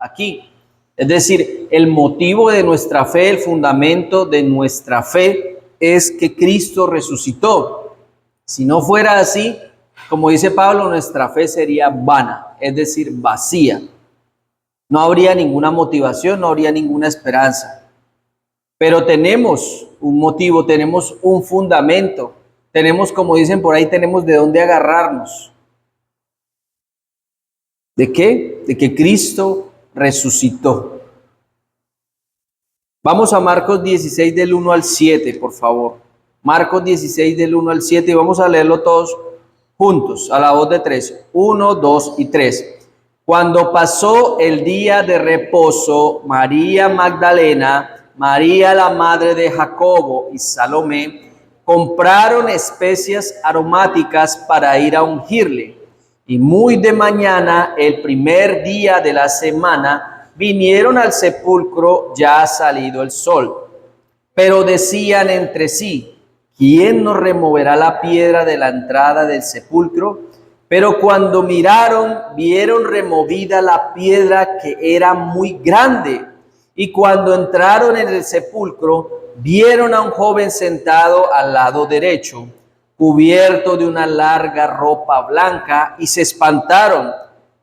aquí. Es decir, el motivo de nuestra fe, el fundamento de nuestra fe es que Cristo resucitó. Si no fuera así, como dice Pablo, nuestra fe sería vana, es decir, vacía. No habría ninguna motivación, no habría ninguna esperanza. Pero tenemos un motivo, tenemos un fundamento, tenemos, como dicen por ahí, tenemos de dónde agarrarnos. ¿De qué? De que Cristo resucitó. Vamos a Marcos 16 del 1 al 7, por favor. Marcos 16 del 1 al 7 y vamos a leerlo todos juntos, a la voz de 3. 1, 2 y 3. Cuando pasó el día de reposo, María Magdalena, María la madre de Jacobo y Salomé compraron especias aromáticas para ir a ungirle. Y muy de mañana, el primer día de la semana, vinieron al sepulcro ya salido el sol. Pero decían entre sí, ¿quién nos removerá la piedra de la entrada del sepulcro? Pero cuando miraron, vieron removida la piedra, que era muy grande. Y cuando entraron en el sepulcro, vieron a un joven sentado al lado derecho, cubierto de una larga ropa blanca, y se espantaron.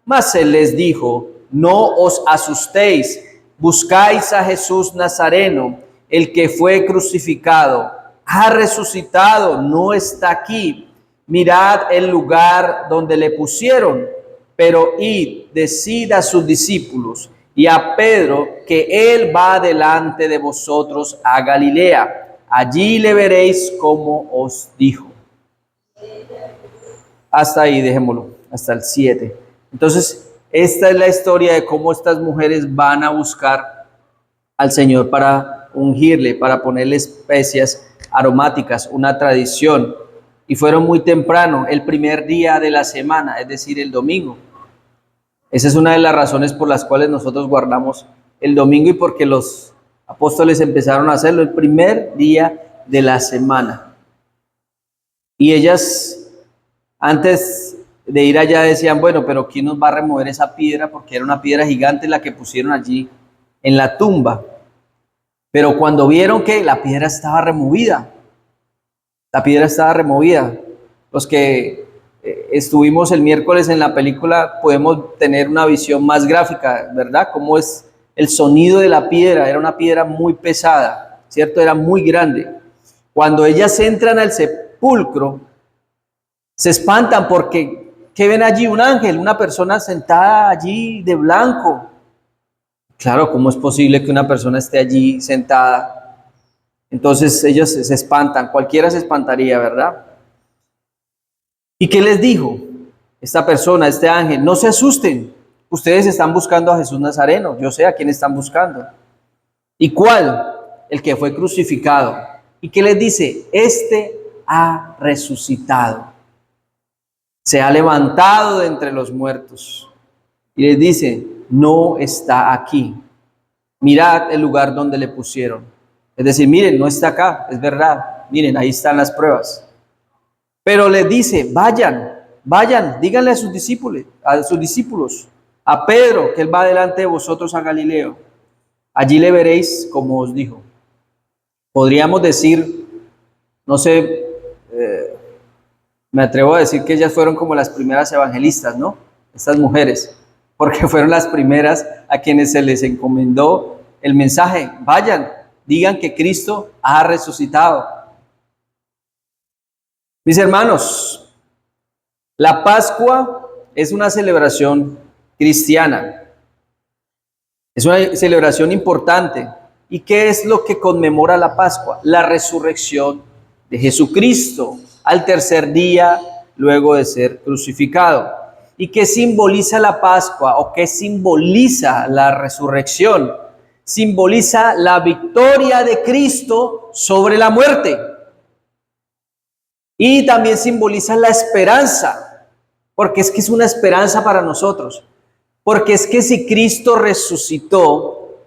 Mas él les dijo, no os asustéis, buscáis a Jesús Nazareno, el que fue crucificado. Ha resucitado, no está aquí. Mirad el lugar donde le pusieron, pero id, decid a sus discípulos y a Pedro que él va delante de vosotros a Galilea. Allí le veréis como os dijo. Hasta ahí, dejémoslo, hasta el 7. Entonces, esta es la historia de cómo estas mujeres van a buscar al Señor para ungirle, para ponerle especias aromáticas, una tradición. Y fueron muy temprano, el primer día de la semana, es decir, el domingo. Esa es una de las razones por las cuales nosotros guardamos el domingo y porque los apóstoles empezaron a hacerlo el primer día de la semana. Y ellas, antes de ir allá, decían, bueno, pero ¿quién nos va a remover esa piedra? Porque era una piedra gigante la que pusieron allí en la tumba. Pero cuando vieron que la piedra estaba removida, los que estuvimos el miércoles en la película podemos tener una visión más gráfica, ¿verdad? Cómo es el sonido de la piedra. Era una piedra muy pesada, ¿cierto? Era muy grande. Cuando ellas entran al sepulcro, se espantan porque ¿qué ven allí? Un ángel, una persona sentada allí de blanco. Claro, ¿cómo es posible que una persona esté allí sentada? Entonces ellos se espantan, cualquiera se espantaría, ¿verdad? ¿Y qué les dijo esta persona, este ángel? No se asusten, ustedes están buscando a Jesús Nazareno, yo sé a quién están buscando. ¿Y cuál? El que fue crucificado. ¿Y qué les dice? Este ha resucitado, se ha levantado de entre los muertos. Y les dice, no está aquí, mirad el lugar donde le pusieron. Es decir, miren, no está acá, es verdad. Miren, ahí están las pruebas. Pero les dice, vayan, díganle a sus discípulos, a Pedro, que él va delante de vosotros a Galileo. Allí le veréis como os dijo. Podríamos decir, no sé, me atrevo a decir que ellas fueron como las primeras evangelistas, ¿no? Estas mujeres, porque fueron las primeras a quienes se les encomendó el mensaje. Vayan, digan que Cristo ha resucitado. Mis hermanos, la Pascua es una celebración cristiana. Es una celebración importante. ¿Y qué es lo que conmemora la Pascua? La resurrección de Jesucristo al tercer día luego de ser crucificado. ¿Y qué simboliza la Pascua o qué simboliza la resurrección? Simboliza la victoria de Cristo sobre la muerte. Y también simboliza la esperanza, porque es que es una esperanza para nosotros. Porque es que si Cristo resucitó,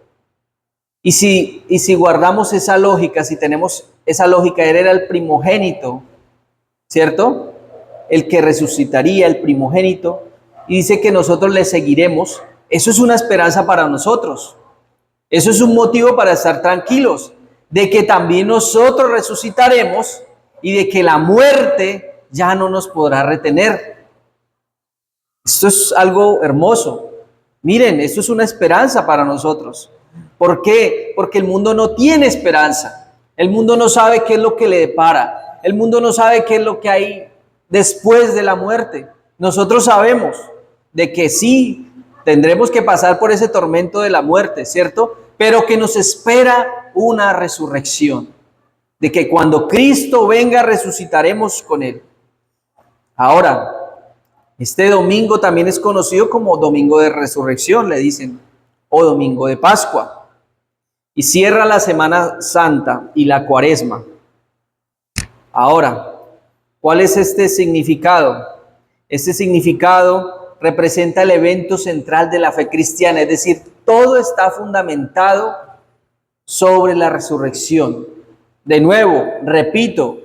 y si guardamos esa lógica, si tenemos esa lógica, Él era el primogénito, ¿cierto? El que resucitaría, el primogénito, y dice que nosotros le seguiremos. Eso es una esperanza para nosotros. Eso es un motivo para estar tranquilos, de que también nosotros resucitaremos y de que la muerte ya no nos podrá retener. Esto es algo hermoso. Miren, esto es una esperanza para nosotros. ¿Por qué? Porque el mundo no tiene esperanza. El mundo no sabe qué es lo que le depara. El mundo no sabe qué es lo que hay después de la muerte. Nosotros sabemos de que sí, tendremos que pasar por ese tormento de la muerte, ¿cierto? Pero que nos espera una resurrección. De que cuando Cristo venga resucitaremos con Él. Ahora, este domingo también es conocido como Domingo de Resurrección, le dicen, o Domingo de Pascua. Y cierra la Semana Santa y la Cuaresma. Ahora, ¿cuál es este significado? Este significado representa el evento central de la fe cristiana, es decir, todo está fundamentado sobre la resurrección. De nuevo, repito,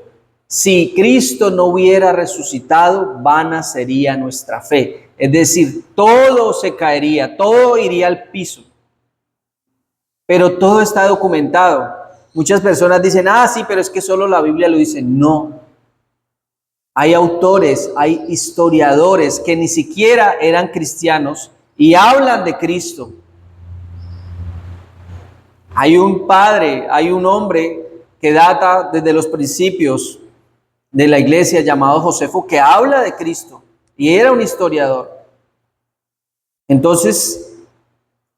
si Cristo no hubiera resucitado, vana sería nuestra fe. Es decir, todo se caería, todo iría al piso. Pero todo está documentado. Muchas personas dicen, sí, pero es que solo la Biblia lo dice. No. Hay autores, hay historiadores que ni siquiera eran cristianos y hablan de Cristo. Hay un padre, hay un hombre que data desde los principios de la iglesia llamado Josefo, que habla de Cristo y era un historiador. Entonces,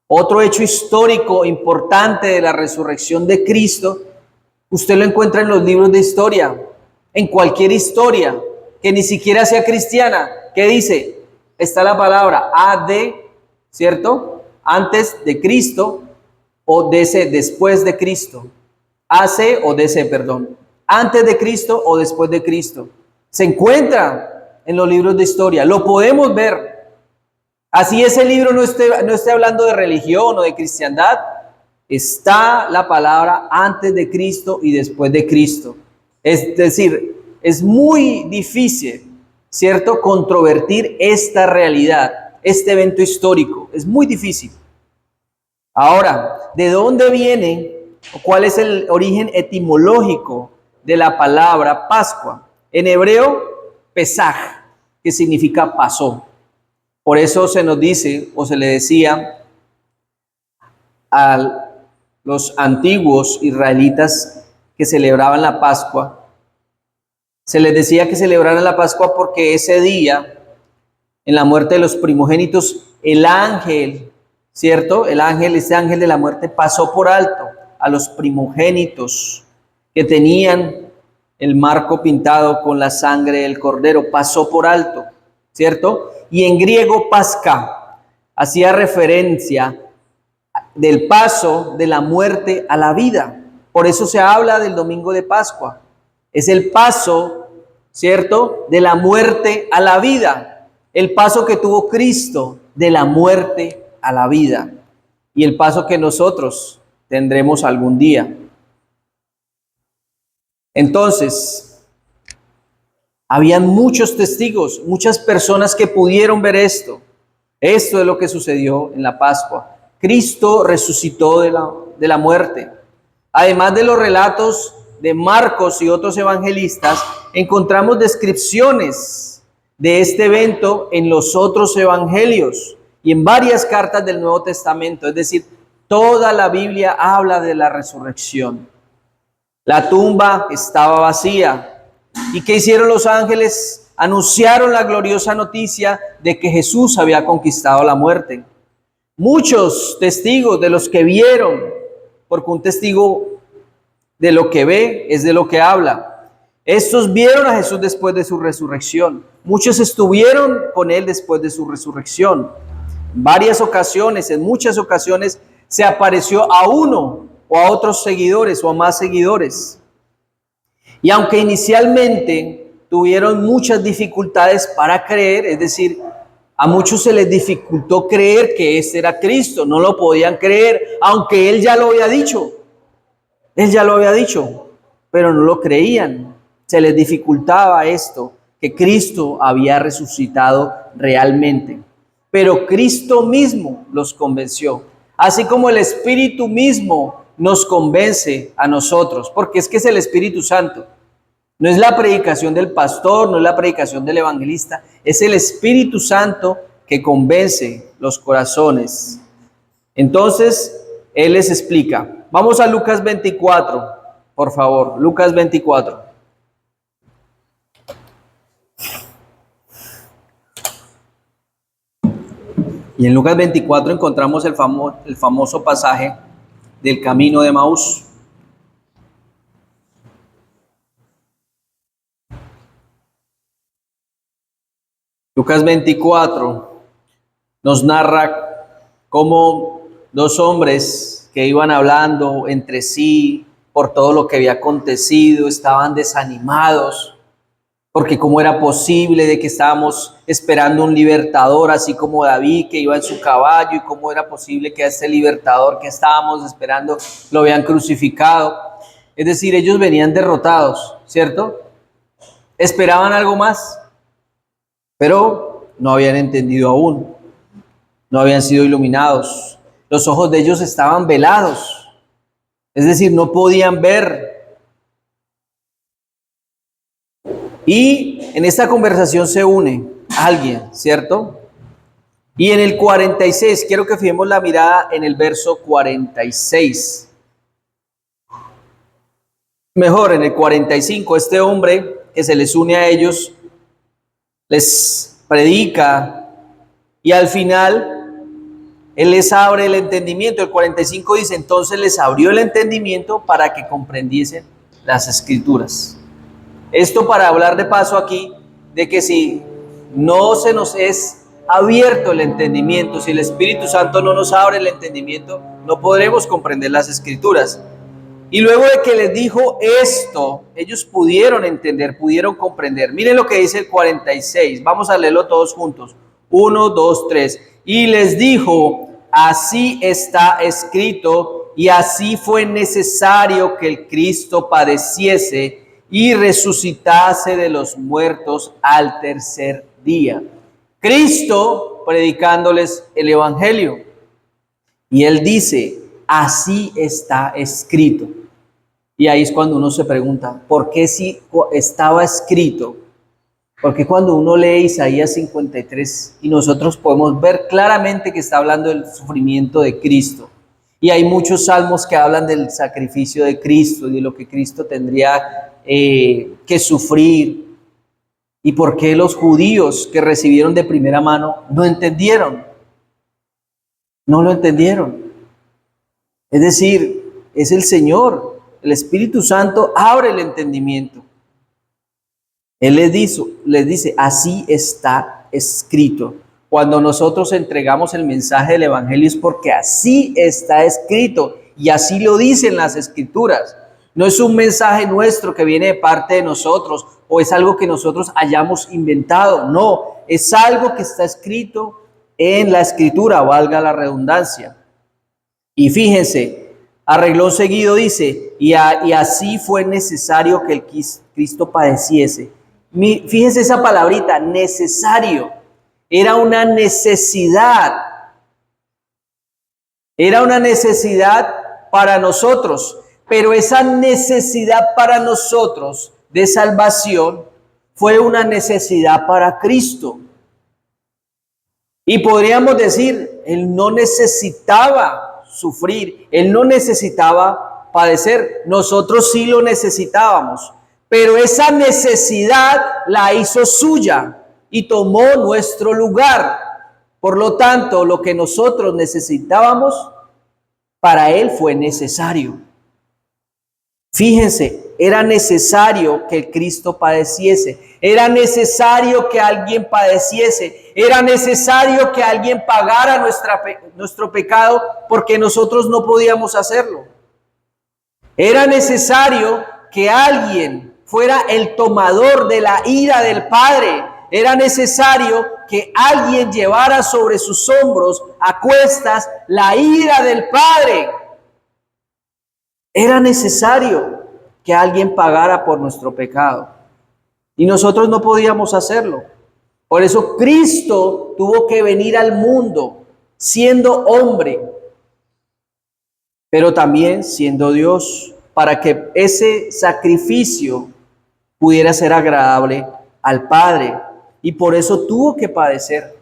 otro hecho histórico importante de la resurrección de Cristo, usted lo encuentra en los libros de historia, en cualquier historia, que ni siquiera sea cristiana. ¿Qué dice? Está la palabra AD, ¿cierto? Antes de Cristo o DC, después de Cristo. AC o DC, perdón. Antes de Cristo o después de Cristo. Se encuentra en los libros de historia. Lo podemos ver. Así ese libro no esté hablando de religión o de cristiandad. Está la palabra antes de Cristo y después de Cristo. Es decir, es muy difícil, ¿cierto?, controvertir esta realidad, este evento histórico. Es muy difícil. Ahora, ¿de dónde viene o cuál es el origen etimológico de la palabra Pascua? En hebreo, Pesaj, que significa pasó. Por eso se nos dice o se le decía a los antiguos israelitas que celebraban la Pascua, se les decía que celebraran la Pascua porque ese día, en la muerte de los primogénitos, el ángel, ¿cierto? Ese ángel de la muerte pasó por alto a los primogénitos que tenían el marco pintado con la sangre del cordero, pasó por alto, ¿cierto? Y en griego Pasca hacía referencia del paso de la muerte a la vida. Por eso se habla del domingo de Pascua. Es el paso, ¿cierto?, de la muerte a la vida. El paso que tuvo Cristo de la muerte a la vida. Y el paso que nosotros tendremos algún día. Entonces, habían muchos testigos, muchas personas que pudieron ver esto. Esto es lo que sucedió en la Pascua. Cristo resucitó de la muerte. Además de los relatos de Marcos y otros evangelistas, encontramos descripciones de este evento en los otros evangelios y en varias cartas del Nuevo Testamento. Es decir, toda la Biblia habla de la resurrección. La tumba estaba vacía. ¿Y qué hicieron los ángeles? Anunciaron la gloriosa noticia de que Jesús había conquistado la muerte. Muchos testigos de los que vieron, porque un testigo de lo que ve es de lo que habla. Estos vieron a Jesús después de su resurrección. Muchos estuvieron con él después de su resurrección. En varias ocasiones, en muchas ocasiones, se apareció a uno o a otros seguidores o a más seguidores. Y aunque inicialmente tuvieron muchas dificultades para creer, es decir, a muchos se les dificultó creer que este era Cristo, no lo podían creer, aunque Él ya lo había dicho. Él ya lo había dicho, pero no lo creían. Se les dificultaba esto, que Cristo había resucitado realmente. pero Cristo mismo los convenció, así como el Espíritu mismo nos convence a nosotros, porque es que es el Espíritu Santo. No es la predicación del pastor, no es la predicación del evangelista, es el Espíritu Santo que convence los corazones. Entonces, Él les explica. Vamos a Lucas 24, por favor, Lucas 24. Y en Lucas 24 encontramos el famoso pasaje del camino de Maús. Lucas 24 nos narra cómo dos hombres que iban hablando entre sí por todo lo que había acontecido, estaban desanimados, porque cómo era posible de que estábamos esperando un libertador, así como David que iba en su caballo, y cómo era posible que a ese libertador que estábamos esperando lo habían crucificado. Es decir, ellos venían derrotados, ¿cierto? Esperaban algo más, pero no habían entendido aún, no habían sido iluminados. Los ojos de ellos estaban velados, es decir, no podían ver. Y en esta conversación se une alguien, ¿cierto? Y en el 46, quiero que fijemos la mirada en el verso 46. Mejor, en el 45, este hombre que se les une a ellos, les predica y al final Él les abre el entendimiento. El 45 dice, entonces les abrió el entendimiento para que comprendiesen las Escrituras. Esto para hablar de paso aquí, de que si no se nos es abierto el entendimiento, si el Espíritu Santo no nos abre el entendimiento, no podremos comprender las Escrituras. Y luego de que les dijo esto, ellos pudieron entender, pudieron comprender. Miren lo que dice el 46, vamos a leerlo todos juntos. 1, 2, 3. Y les dijo, así está escrito, y así fue necesario que el Cristo padeciese y resucitase de los muertos al tercer día. Cristo predicándoles el Evangelio. Y Él dice, así está escrito. Y ahí es cuando uno se pregunta, ¿por qué si estaba escrito? Porque cuando uno lee Isaías 53 y nosotros podemos ver claramente que está hablando del sufrimiento de Cristo. Y hay muchos salmos que hablan del sacrificio de Cristo y de lo que Cristo tendría que sufrir. ¿Y por qué los judíos que recibieron de primera mano no entendieron? No lo entendieron. Es decir, es el Señor. El Espíritu Santo abre el entendimiento. Él les dice, así está escrito. Cuando nosotros entregamos el mensaje del Evangelio es porque así está escrito y así lo dicen las Escrituras. No es un mensaje nuestro que viene de parte de nosotros o es algo que nosotros hayamos inventado. No, es algo que está escrito en la Escritura, valga la redundancia. Y fíjense, a renglón seguido dice, y así fue necesario que el Cristo padeciese. Fíjense esa palabrita, necesario. Era una necesidad. Era una necesidad para nosotros. Pero esa necesidad para nosotros de salvación fue una necesidad para Cristo. Y podríamos decir, Él no necesitaba sufrir, Él no necesitaba padecer, nosotros sí lo necesitábamos, pero esa necesidad la hizo suya y tomó nuestro lugar. Por lo tanto, lo que nosotros necesitábamos, para Él fue necesario. Fíjense, era necesario que el Cristo padeciese, era necesario que alguien padeciese, era necesario que alguien pagara nuestro pecado porque nosotros no podíamos hacerlo. Era necesario que alguien fuera el tomador de la ira del Padre. Era necesario que alguien llevara sobre sus hombros a cuestas la ira del Padre. Era necesario que alguien pagara por nuestro pecado y nosotros no podíamos hacerlo. Por eso Cristo tuvo que venir al mundo siendo hombre, pero también siendo Dios, para que ese sacrificio pudiera ser agradable al Padre. Y por eso tuvo que padecer.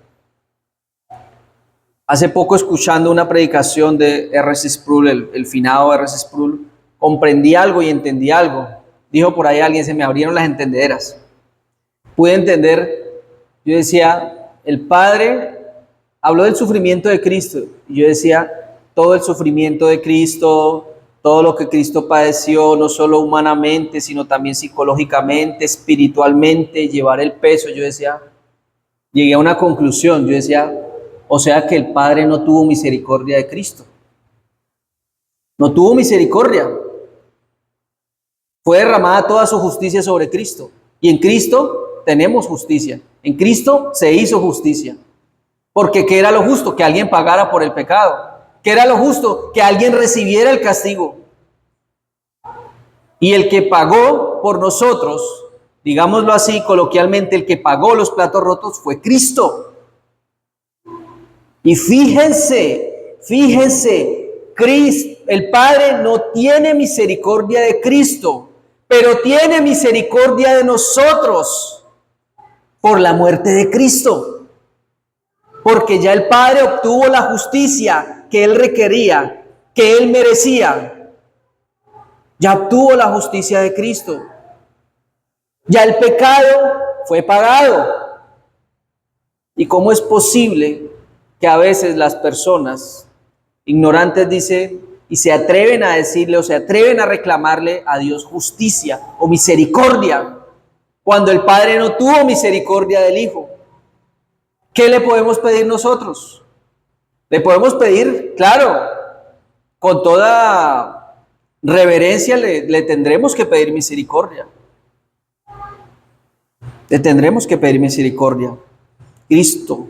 Hace poco, escuchando una predicación de R.C. Sproul, el finado R.C. Sproul, comprendí algo y entendí algo. Dijo por ahí alguien, se me abrieron las entendederas. Pude entender, yo decía, el Padre habló del sufrimiento de Cristo. Y yo decía, todo el sufrimiento de Cristo, todo lo que Cristo padeció, no solo humanamente, sino también psicológicamente, espiritualmente, llevar el peso. Yo decía, llegué a una conclusión. Yo decía, o sea que el Padre no tuvo misericordia de Cristo. No tuvo misericordia. Fue derramada toda su justicia sobre Cristo. Y en Cristo tenemos justicia. En Cristo se hizo justicia. Porque ¿qué era lo justo? Que alguien pagara por el pecado. ¿Qué era lo justo? Que alguien recibiera el castigo. Y el que pagó por nosotros, digámoslo así coloquialmente, el que pagó los platos rotos fue Cristo. Y fíjense, Cristo, el Padre no tiene misericordia de Cristo, pero tiene misericordia de nosotros por la muerte de Cristo. Porque ya el Padre obtuvo la justicia que Él requería, que Él merecía. Ya obtuvo la justicia de Cristo. Ya el pecado fue pagado. ¿Y cómo es posible que a veces las personas ignorantes dicen y se atreven a decirle o se atreven a reclamarle a Dios justicia o misericordia cuando el Padre no tuvo misericordia del Hijo? ¿Qué le podemos pedir nosotros? Le podemos pedir, claro, con toda reverencia le tendremos que pedir misericordia. Le tendremos que pedir misericordia. Cristo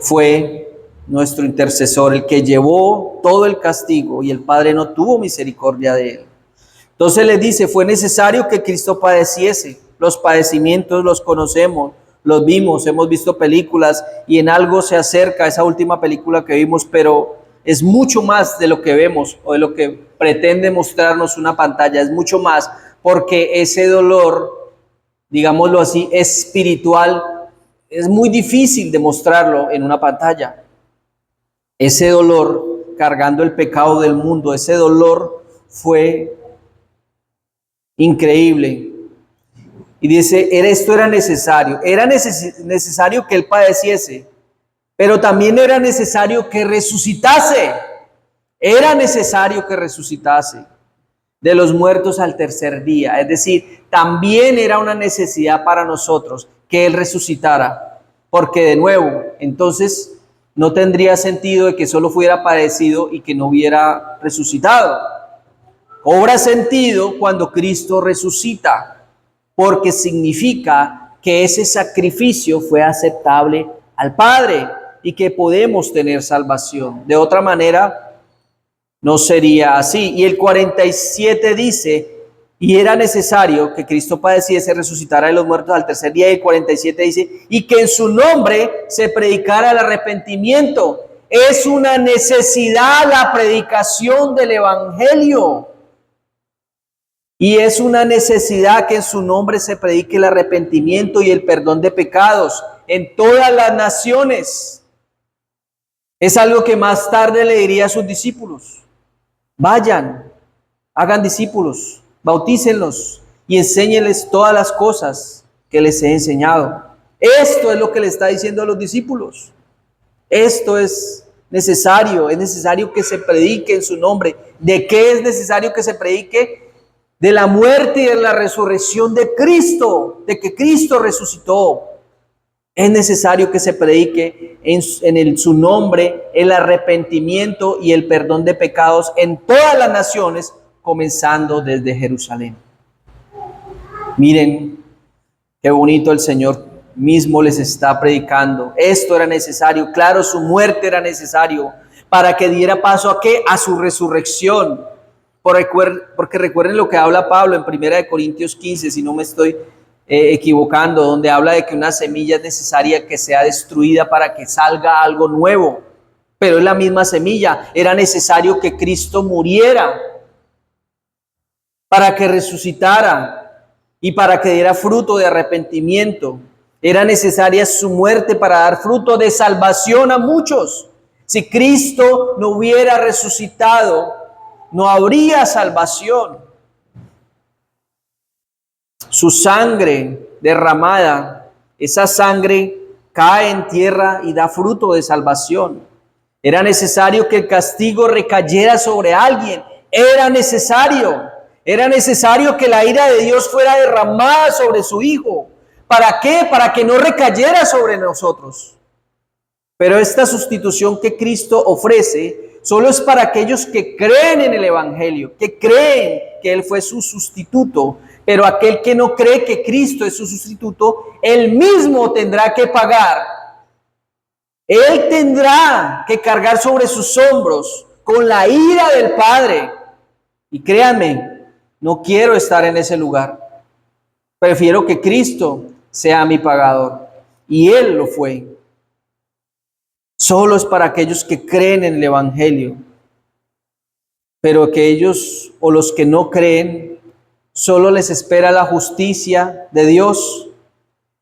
fue nuestro intercesor, el que llevó todo el castigo, y el Padre no tuvo misericordia de él. Entonces le dice, fue necesario que Cristo padeciese. Los padecimientos los conocemos, los vimos, hemos visto películas y en algo se acerca a esa última película que vimos, pero es mucho más de lo que vemos o de lo que pretende mostrarnos una pantalla, es mucho más, porque ese dolor, digámoslo así, espiritual, es muy difícil demostrarlo en una pantalla. Ese dolor, cargando el pecado del mundo, ese dolor fue increíble. Y dice, esto era necesario. Era necesario que Él padeciese, pero también era necesario que resucitase. Era necesario que resucitase de los muertos al tercer día. Es decir, también era una necesidad para nosotros que Él resucitara. Porque de nuevo, entonces no tendría sentido de que solo fuera padecido y que no hubiera resucitado. Cobra sentido cuando Cristo resucita, porque significa que ese sacrificio fue aceptable al Padre y que podemos tener salvación. De otra manera, no sería así. Y el 47 dice, y era necesario que Cristo padeciese, resucitara de los muertos al tercer día. Y el 47 dice, y que en su nombre se predicara el arrepentimiento. Es una necesidad la predicación del Evangelio. Y es una necesidad que en su nombre se predique el arrepentimiento y el perdón de pecados en todas las naciones. Es algo que más tarde le diría a sus discípulos. Vayan, hagan discípulos, bautícenlos y enséñenles todas las cosas que les he enseñado. Esto es lo que le está diciendo a los discípulos. Esto es necesario que se predique en su nombre. ¿De qué es necesario que se predique? De la muerte y de la resurrección de Cristo, de que Cristo resucitó. Es necesario que se predique en su nombre el arrepentimiento y el perdón de pecados en todas las naciones, comenzando desde Jerusalén. Miren qué bonito, el Señor mismo les está predicando. Esto era necesario, claro, su muerte era necesario para que diera paso ¿a qué? A su resurrección. Porque recuerden lo que habla Pablo en 1 Corintios 15, si no me estoy equivocando, donde habla de que una semilla es necesaria que sea destruida para que salga algo nuevo. Pero es la misma semilla. Era necesario que Cristo muriera para que resucitara y para que diera fruto de arrepentimiento. Era necesaria su muerte para dar fruto de salvación a muchos. Si Cristo no hubiera resucitado, no habría salvación. Su sangre derramada, esa sangre cae en tierra y da fruto de salvación. Era necesario que el castigo recayera sobre alguien. Era necesario que la ira de Dios fuera derramada sobre su Hijo. ¿Para qué? Para que no recayera sobre nosotros. Pero esta sustitución que Cristo ofrece solo es para aquellos que creen en el Evangelio, que creen que Él fue su sustituto. Pero aquel que no cree que Cristo es su sustituto, Él mismo tendrá que pagar. Él tendrá que cargar sobre sus hombros con la ira del Padre. Y créanme, no quiero estar en ese lugar. Prefiero que Cristo sea mi pagador. Y Él lo fue. Solo es para aquellos que creen en el Evangelio. Pero aquellos o los que no creen, solo les espera la justicia de Dios.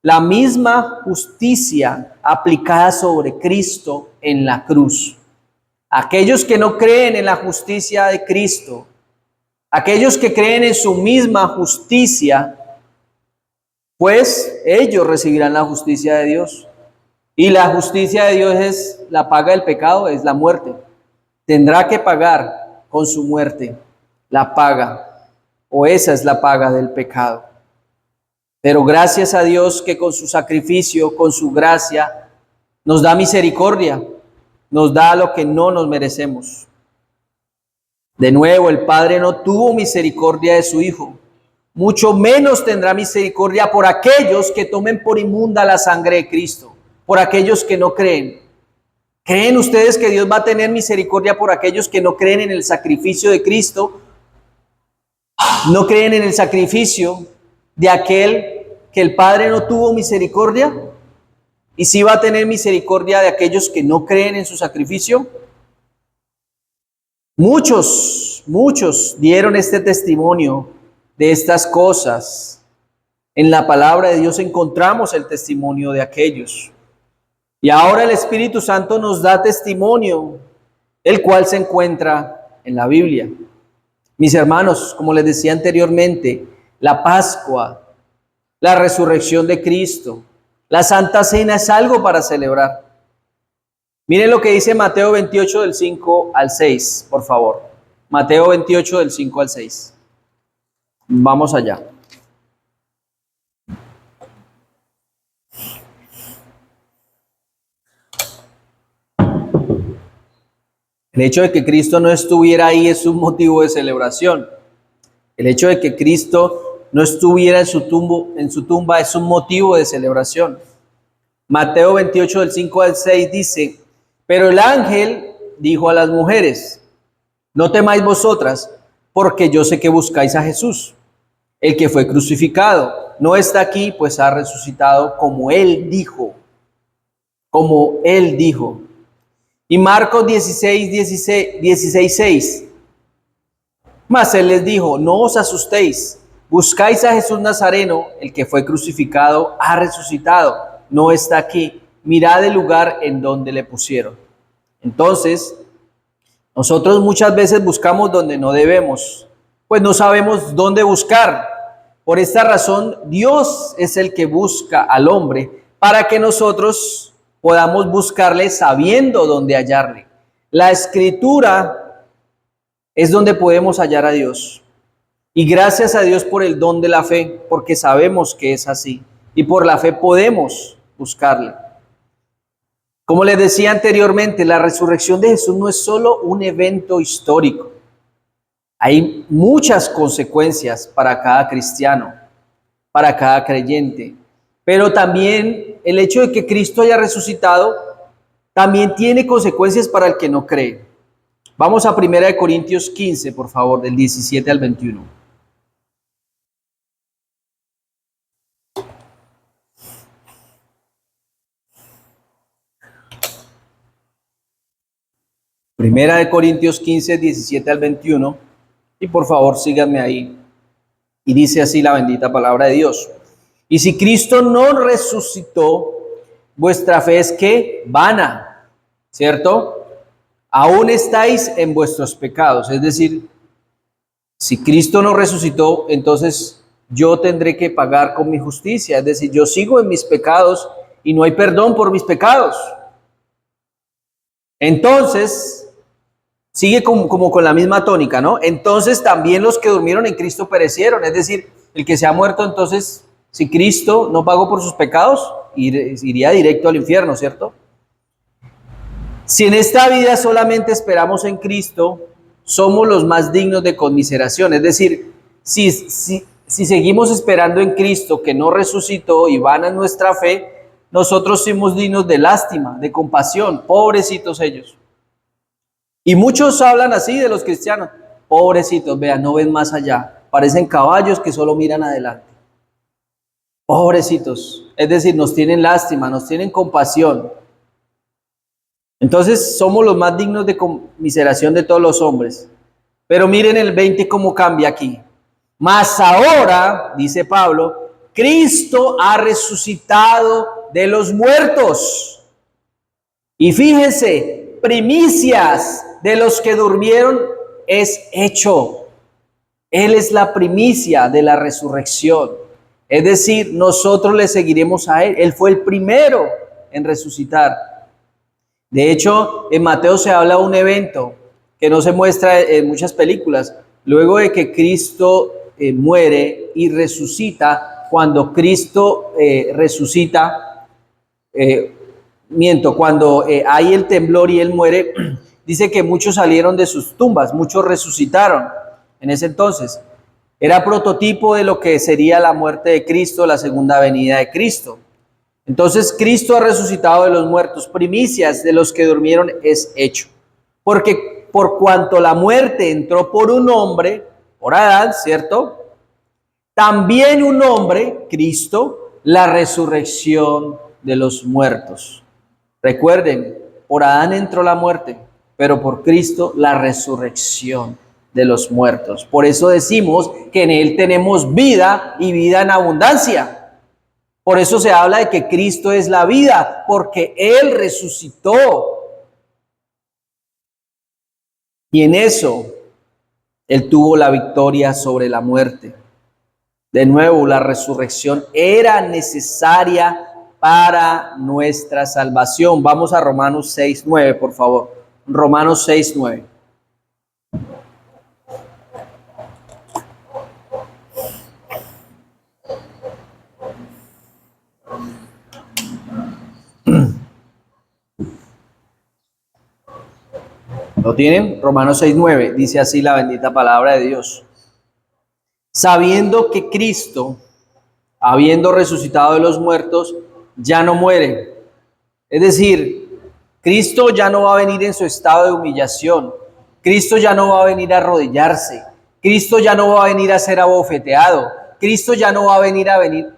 La misma justicia aplicada sobre Cristo en la cruz. Aquellos que no creen en la justicia de Cristo, aquellos que creen en su misma justicia, pues ellos recibirán la justicia de Dios. Y la justicia de Dios es la paga del pecado, es la muerte. Tendrá que pagar con su muerte la paga, o esa es la paga del pecado. Pero gracias a Dios que con su sacrificio, con su gracia, nos da misericordia, nos da lo que no nos merecemos. De nuevo, el Padre no tuvo misericordia de su Hijo, mucho menos tendrá misericordia por aquellos que tomen por inmunda la sangre de Cristo, por aquellos que no creen. ¿Creen ustedes que Dios va a tener misericordia por aquellos que no creen en el sacrificio de Cristo? ¿No creen en el sacrificio de aquel que el Padre no tuvo misericordia? ¿Y si va a tener misericordia de aquellos que no creen en su sacrificio? Muchos dieron este testimonio de estas cosas. En la palabra de Dios encontramos el testimonio de aquellos. Y ahora el Espíritu Santo nos da testimonio, el cual se encuentra en la Biblia. Mis hermanos, como les decía anteriormente, la Pascua, la resurrección de Cristo, la Santa Cena es algo para celebrar. Miren lo que dice Mateo 28 del 5 al 6, por favor. Mateo 28 del 5 al 6. Vamos allá. El hecho de que Cristo no estuviera ahí es un motivo de celebración. El hecho de que Cristo no estuviera en su tumba es un motivo de celebración. Mateo 28 del 5 al 6 dice: pero el ángel dijo a las mujeres: no temáis vosotras, porque yo sé que buscáis a Jesús, el que fue crucificado. No está aquí, pues ha resucitado, como él dijo. Como él dijo. Y Marcos 16, 6. Mas él les dijo: no os asustéis, buscáis a Jesús Nazareno, el que fue crucificado, ha resucitado, no está aquí, mirad el lugar en donde le pusieron. Entonces, nosotros muchas veces buscamos donde no debemos, pues no sabemos dónde buscar. Por esta razón, Dios es el que busca al hombre para que nosotros podamos buscarle sabiendo dónde hallarle. La Escritura es donde podemos hallar a Dios. Y gracias a Dios por el don de la fe, porque sabemos que es así. Y por la fe podemos buscarle. Como les decía anteriormente, la resurrección de Jesús no es solo un evento histórico. Hay muchas consecuencias para cada cristiano, para cada creyente. Pero también el hecho de que Cristo haya resucitado también tiene consecuencias para el que no cree. Vamos a 1 Corintios 15, por favor, del 17 al 21. Primera de Corintios 15, 17 al 21. Y por favor síganme ahí. Y dice así la bendita palabra de Dios. Y si Cristo no resucitó, vuestra fe es que vana, ¿cierto? Aún estáis en vuestros pecados. Es decir, si Cristo no resucitó, entonces yo tendré que pagar con mi justicia. Es decir, yo sigo en mis pecados y no hay perdón por mis pecados. Entonces, sigue como con la misma tónica, ¿no? Entonces también los que durmieron en Cristo perecieron. Es decir, el que se ha muerto, entonces, si Cristo no pagó por sus pecados, iría directo al infierno, ¿cierto? Si en esta vida solamente esperamos en Cristo, somos los más dignos de conmiseración. Es decir, si seguimos esperando en Cristo que no resucitó y vana en nuestra fe, nosotros somos dignos de lástima, de compasión. Pobrecitos ellos. Y muchos hablan así de los cristianos. Pobrecitos, vean, no ven más allá. Parecen caballos que solo miran adelante. Pobrecitos. Es decir, nos tienen lástima, nos tienen compasión. Entonces somos los más dignos de conmiseración de todos los hombres. Pero miren el 20 cómo cambia aquí. Mas ahora, dice Pablo, Cristo ha resucitado de los muertos. Y fíjense, primicias de los que durmieron es hecho. Él es la primicia de la resurrección. Es decir, nosotros le seguiremos a Él. Él fue el primero en resucitar. De hecho, en Mateo se habla de un evento que no se muestra en muchas películas. Luego de que Cristo muere y resucita, cuando Cristo resucita, cuando hay el temblor y Él muere, dice que muchos salieron de sus tumbas, muchos resucitaron en ese entonces. Era prototipo de lo que sería la muerte de Cristo, la segunda venida de Cristo. Entonces Cristo ha resucitado de los muertos, primicias de los que durmieron es hecho. Porque por cuanto la muerte entró por un hombre, por Adán, ¿cierto? También un hombre, Cristo, la resurrección de los muertos. Recuerden, por Adán entró la muerte, pero por Cristo la resurrección de los muertos. Por eso decimos que en Él tenemos vida y vida en abundancia. Por eso se habla de que Cristo es la vida, porque Él resucitó. Y en eso, Él tuvo la victoria sobre la muerte. De nuevo, la resurrección era necesaria para nuestra salvación. Vamos a Romanos 6:9, por favor. Romanos 6:9. ¿Lo tienen? Romanos 6:9. Dice así la bendita palabra de Dios. Sabiendo que Cristo, habiendo resucitado de los muertos, ya no muere. Es decir, Cristo ya no va a venir en su estado de humillación. Cristo ya no va a venir a arrodillarse. Cristo ya no va a venir a ser abofeteado. Cristo ya no va a venir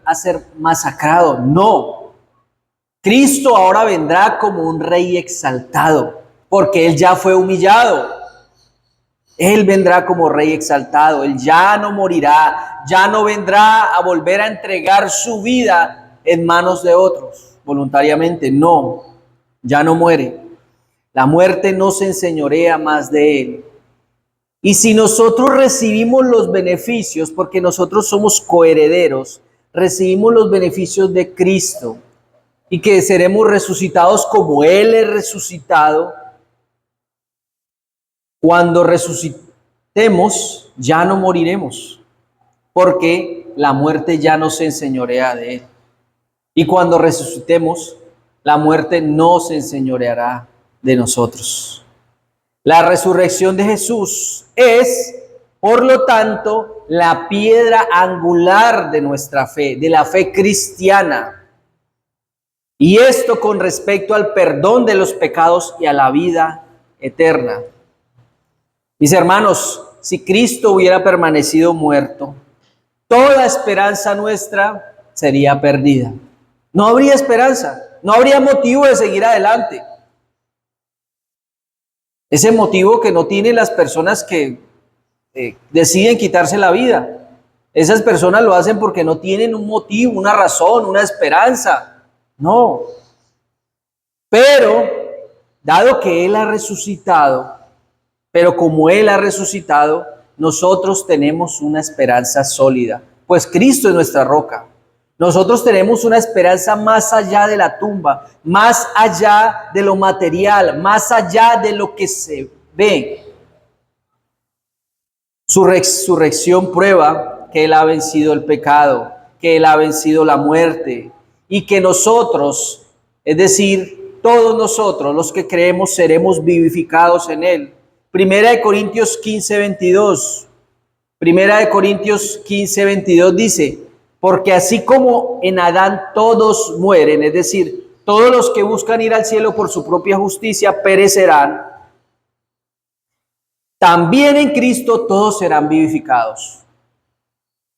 a ser masacrado. No. Cristo ahora vendrá como un rey exaltado, porque Él ya fue humillado. Él vendrá como rey exaltado. Él ya no morirá. Ya no vendrá a volver a entregar su vida en manos de otros voluntariamente. No, ya no muere. La muerte no se enseñorea más de Él. Y si nosotros recibimos los beneficios, porque nosotros somos coherederos, recibimos los beneficios de Cristo y que seremos resucitados como Él es resucitado, cuando resucitemos ya no moriremos, porque la muerte ya no se enseñorea de Él. Y cuando resucitemos, la muerte no se enseñoreará de nosotros. La resurrección de Jesús es, por lo tanto, la piedra angular de nuestra fe, de la fe cristiana. Y esto con respecto al perdón de los pecados y a la vida eterna. Mis hermanos, si Cristo hubiera permanecido muerto, toda esperanza nuestra sería perdida. No habría esperanza, no habría motivo de seguir adelante. Ese motivo que no tienen las personas que deciden quitarse la vida. Esas personas lo hacen porque no tienen un motivo, una razón, una esperanza. No. Pero, dado que Él ha resucitado, pero como Él ha resucitado, nosotros tenemos una esperanza sólida, pues Cristo es nuestra roca. Nosotros tenemos una esperanza más allá de la tumba, más allá de lo material, más allá de lo que se ve. Su resurrección prueba que Él ha vencido el pecado, que Él ha vencido la muerte y que nosotros, es decir, todos nosotros los que creemos seremos vivificados en Él. Primera de Corintios 15, 22. Primera de Corintios 15, 22 dice, porque así como en Adán todos mueren, es decir, todos los que buscan ir al cielo por su propia justicia perecerán, también en Cristo todos serán vivificados.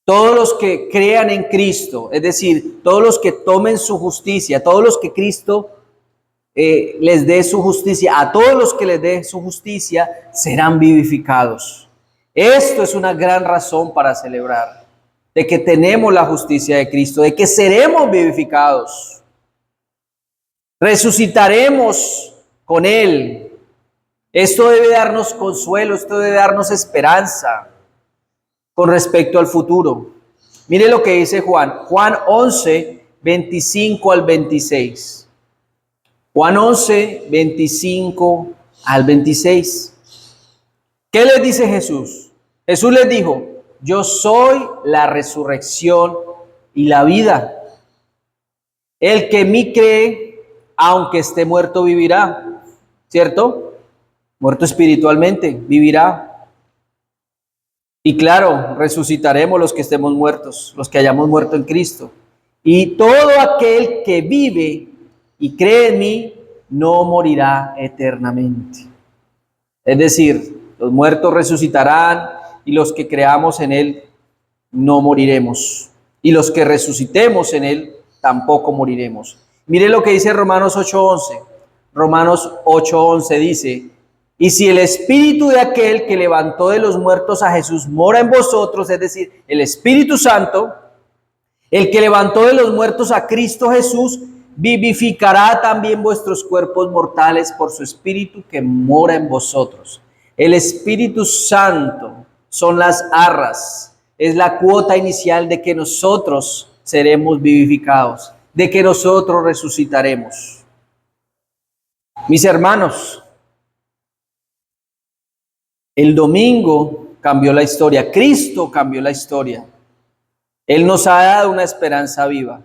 Todos los que crean en Cristo, es decir, todos los que tomen su justicia, todos los que Cristo les dé su justicia, a todos los que les dé su justicia serán vivificados. Esto es una gran razón para celebrar, de que tenemos la justicia de Cristo, de que seremos vivificados. Resucitaremos con Él. Esto debe darnos consuelo, esto debe darnos esperanza con respecto al futuro. Mire lo que dice Juan 11, 25 al 26. Juan 11, 25 al 26. ¿Qué les dice Jesús? Jesús les dijo, yo soy la resurrección y la vida. El que en mí cree, aunque esté muerto, vivirá. ¿Cierto? Muerto espiritualmente, vivirá. Y claro, resucitaremos los que estemos muertos, los que hayamos muerto en Cristo. Y todo aquel que vive y cree en mí, no morirá eternamente. Es decir, los muertos resucitarán y los que creamos en Él no moriremos. Y los que resucitemos en Él tampoco moriremos. Mire lo que dice Romanos 8:11. Romanos 8:11 dice, y si el espíritu de aquel que levantó de los muertos a Jesús mora en vosotros, es decir, el Espíritu Santo, el que levantó de los muertos a Cristo Jesús, vivificará también vuestros cuerpos mortales por su Espíritu que mora en vosotros. El Espíritu Santo son las arras, es la cuota inicial de que nosotros seremos vivificados, de que nosotros resucitaremos. Mis hermanos, el domingo cambió la historia, Cristo cambió la historia. Él nos ha dado una esperanza viva.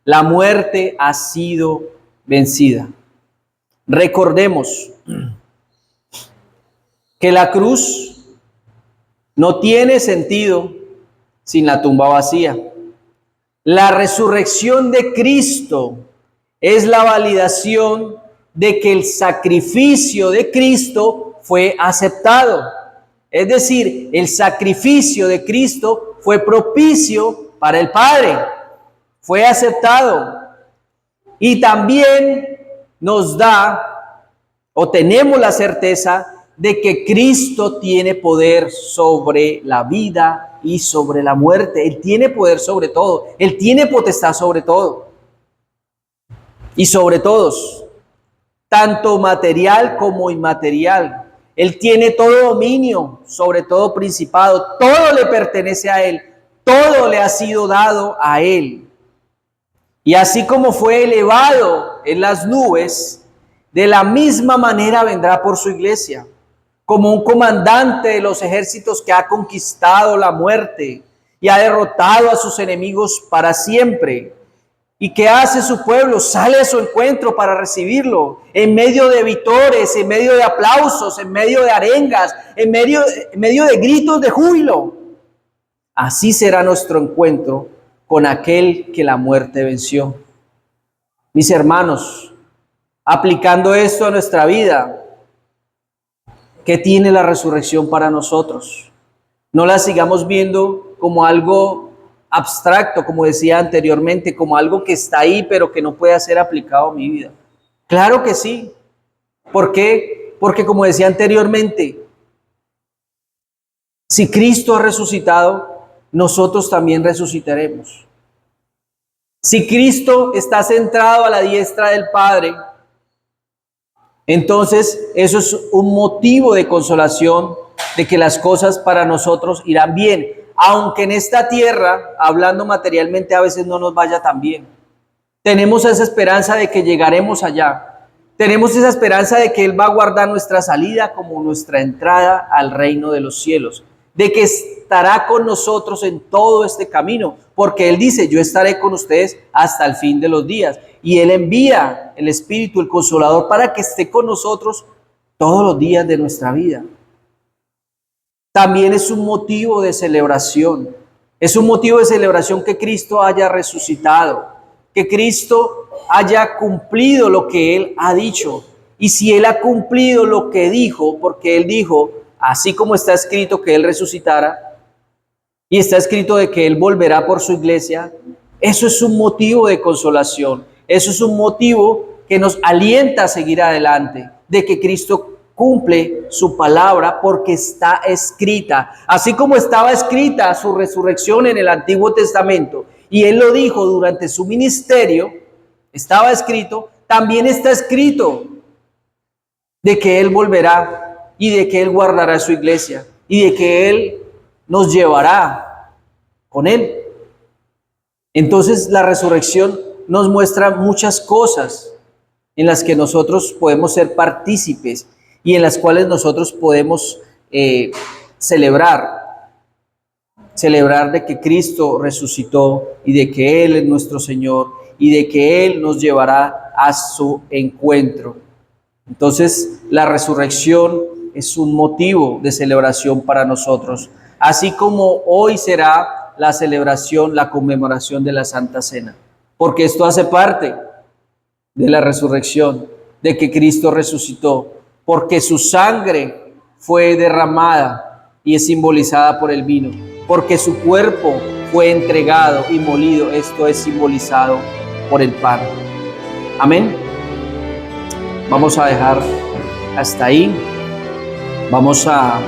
La muerte ha sido vencida. Recordemos que la cruz no tiene sentido sin la tumba vacía. La resurrección de Cristo es la validación de que el sacrificio de Cristo fue aceptado. Es decir, el sacrificio de Cristo fue propicio para el Padre, fue aceptado. Y también nos da, o tenemos la certeza, de que Cristo tiene poder sobre la vida y sobre la muerte. Él tiene poder sobre todo. Él tiene potestad sobre todo. Y sobre todos, tanto material como inmaterial. Él tiene todo dominio, sobre todo principado. Todo le pertenece a Él. Todo le ha sido dado a Él. Y así como fue elevado en las nubes, de la misma manera vendrá por su iglesia, como un comandante de los ejércitos que ha conquistado la muerte y ha derrotado a sus enemigos para siempre. ¿Y qué hace su pueblo? Sale a su encuentro para recibirlo, en medio de vítores, en medio de aplausos, en medio de arengas, en medio de gritos de júbilo. Así será nuestro encuentro con aquel que la muerte venció. Mis hermanos, aplicando esto a nuestra vida, ¿qué tiene la resurrección para nosotros? No la sigamos viendo como algo abstracto, como decía anteriormente, como algo que está ahí pero que no puede ser aplicado a mi vida. Claro que sí. ¿Por qué? Porque como decía anteriormente, si Cristo ha resucitado, nosotros también resucitaremos. Si Cristo está centrado a la diestra del Padre, entonces eso es un motivo de consolación de que las cosas para nosotros irán bien, aunque en esta tierra, hablando materialmente, a veces no nos vaya tan bien. Tenemos esa esperanza de que llegaremos allá. Tenemos esa esperanza de que Él va a guardar nuestra salida como nuestra entrada al reino de los cielos, de que estará con nosotros en todo este camino, porque Él dice, yo estaré con ustedes hasta el fin de los días. Y Él envía el Espíritu, el Consolador, para que esté con nosotros todos los días de nuestra vida. También es un motivo de celebración. Es un motivo de celebración que Cristo haya resucitado, que Cristo haya cumplido lo que Él ha dicho. Y si Él ha cumplido lo que dijo, porque Él dijo, así como está escrito que Él resucitara, y está escrito de que Él volverá por su iglesia, eso es un motivo de consolación. Eso es un motivo que nos alienta a seguir adelante, de que Cristo cumple su palabra porque está escrita. Así como estaba escrita su resurrección en el Antiguo Testamento, y Él lo dijo durante su ministerio, estaba escrito, también está escrito de que Él volverá y de que Él guardará su iglesia y de que Él nos llevará con Él. Entonces la resurrección nos muestra muchas cosas en las que nosotros podemos ser partícipes y en las cuales nosotros podemos celebrar de que Cristo resucitó y de que Él es nuestro Señor y de que Él nos llevará a su encuentro. Entonces, la resurrección es un motivo de celebración para nosotros, así como hoy será la celebración, la conmemoración de la Santa Cena, porque esto hace parte de la resurrección, de que Cristo resucitó, porque su sangre fue derramada y es simbolizada por el vino, porque su cuerpo fue entregado y molido, esto es simbolizado por el pan. Amén. Vamos a dejar hasta ahí. Vamos a